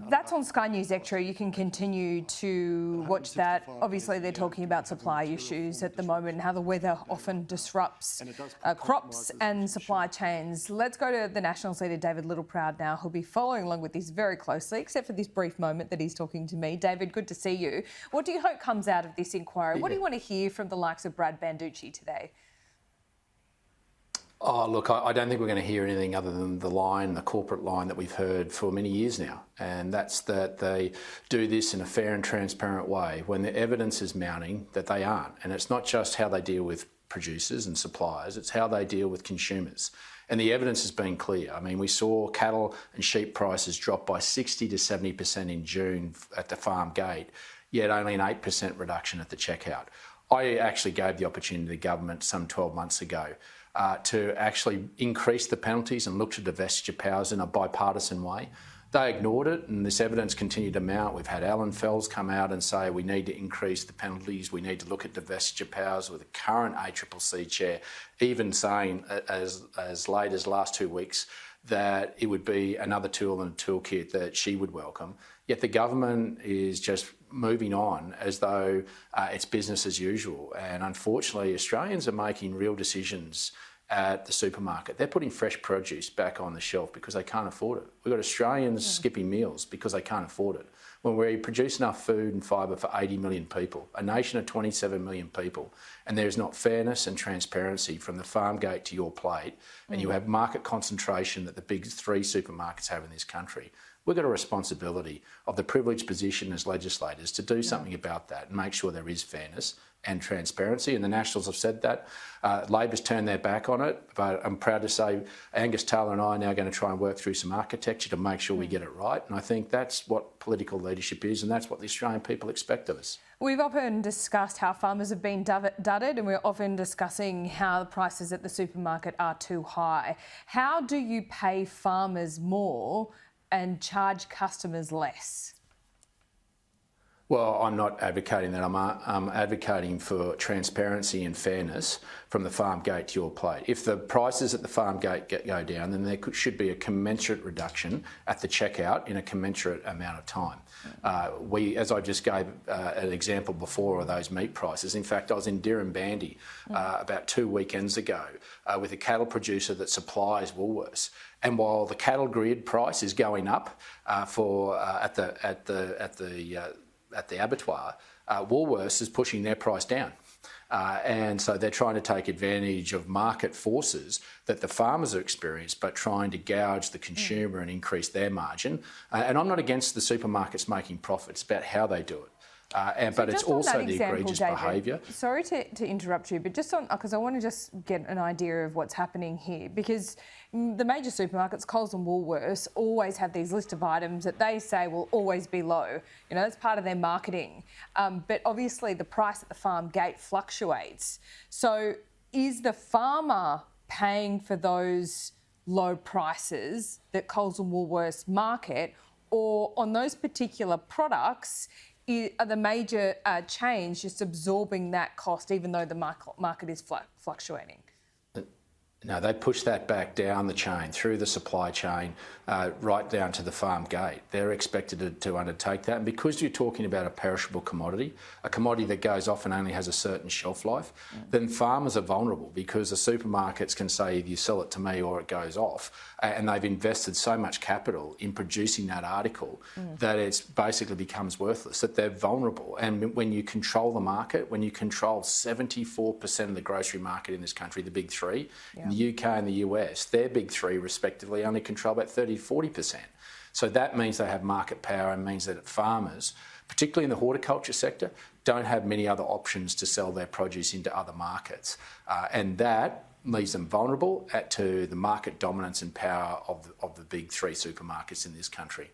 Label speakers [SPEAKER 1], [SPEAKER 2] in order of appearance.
[SPEAKER 1] That's on Sky News Extra. You can continue to watch that. Obviously, they're talking about supply issues at the moment and how the weather often disrupts crops and supply chains. Let's go to the Nationals leader, David Littleproud, now, who'll be following along with this very closely, except for this brief moment that he's talking to me. David, good to see you. What do you hope comes out of this inquiry? What do you want to hear from the likes of Brad Banducci today?
[SPEAKER 2] Oh, look, I don't think we're going to hear anything other than the corporate line that we've heard for many years now, and that's that they do this in a fair and transparent way when the evidence is mounting that they aren't. And it's not just how they deal with producers and suppliers, it's how they deal with consumers. And the evidence has been clear. I mean, we saw cattle and sheep prices drop by 60 to 70% in June at the farm gate, yet only an 8% reduction at the checkout. I actually gave the opportunity to the government some 12 months ago to actually increase the penalties and look to divestiture powers in a bipartisan way. They ignored it, and this evidence continued to mount. We've had Alan Fells come out and say we need to increase the penalties, we need to look at divestiture powers, with the current ACCC chair even saying as late as last 2 weeks that it would be another tool in a toolkit that she would welcome. Yet the government is just moving on as though it's business as usual. And unfortunately, Australians are making real decisions at the supermarket. They're putting fresh produce back on the shelf because they can't afford it. We've got Australians skipping meals because they can't afford it. When we produce enough food and fibre for 80 million people, a nation of 27 million people, and there's not fairness and transparency from the farm gate to your plate, and you have market concentration that the big three supermarkets have in this country, we've got a responsibility of the privileged position as legislators to do something about that and make sure there is fairness and transparency. And the Nationals have said that. Labor's turned their back on it, but I'm proud to say Angus Taylor and I are now going to try and work through some architecture to make sure we get it right. And I think that's what political leadership is, and that's what the Australian people expect of us.
[SPEAKER 1] We've often discussed how farmers have been dudded, and we're often discussing how the prices at the supermarket are too high. How do you pay farmers more and charge customers less?
[SPEAKER 2] Well, I'm not advocating that. I'm advocating for transparency and fairness from the farm gate to your plate. If the prices at the farm gate go down, then there should be a commensurate reduction at the checkout in a commensurate amount of time. As I just gave an example before of those meat prices, in fact, I was in Dirranbandi about 2 weekends ago with a cattle producer that supplies Woolworths. And while the cattle grid price is going up at the abattoir, Woolworths is pushing their price down. And so they're trying to take advantage of market forces that the farmers are experiencing, but trying to gouge the consumer and increase their margin. And I'm not against the supermarkets making profits, it's about how they do it. But it's also the egregious behaviour.
[SPEAKER 1] Sorry to interrupt you, but just on, because I want to just get an idea of what's happening here, because the major supermarkets, Coles and Woolworths, always have these list of items that they say will always be low. You know, that's part of their marketing. But obviously the price at the farm gate fluctuates. So is the farmer paying for those low prices that Coles and Woolworths market, or on those particular products, are the major chains just absorbing that cost even though the market is fluctuating?
[SPEAKER 2] No, they push that back down the chain, through the supply chain, right down to the farm gate. They're expected to undertake that. And because you're talking about a perishable commodity, a commodity that goes off and only has a certain shelf life, then farmers are vulnerable because the supermarkets can say either you sell it to me or it goes off. And they've invested so much capital in producing that article that it basically becomes worthless, that they're vulnerable. And when you control the market, when you control 74% of the grocery market in this country, the big three, in the UK and the US, their big three respectively only control about 30 to 40%. So that means they have market power and means that farmers, particularly in the horticulture sector, don't have many other options to sell their produce into other markets. And that leaves them vulnerable to the market dominance and power of the big three supermarkets in this country.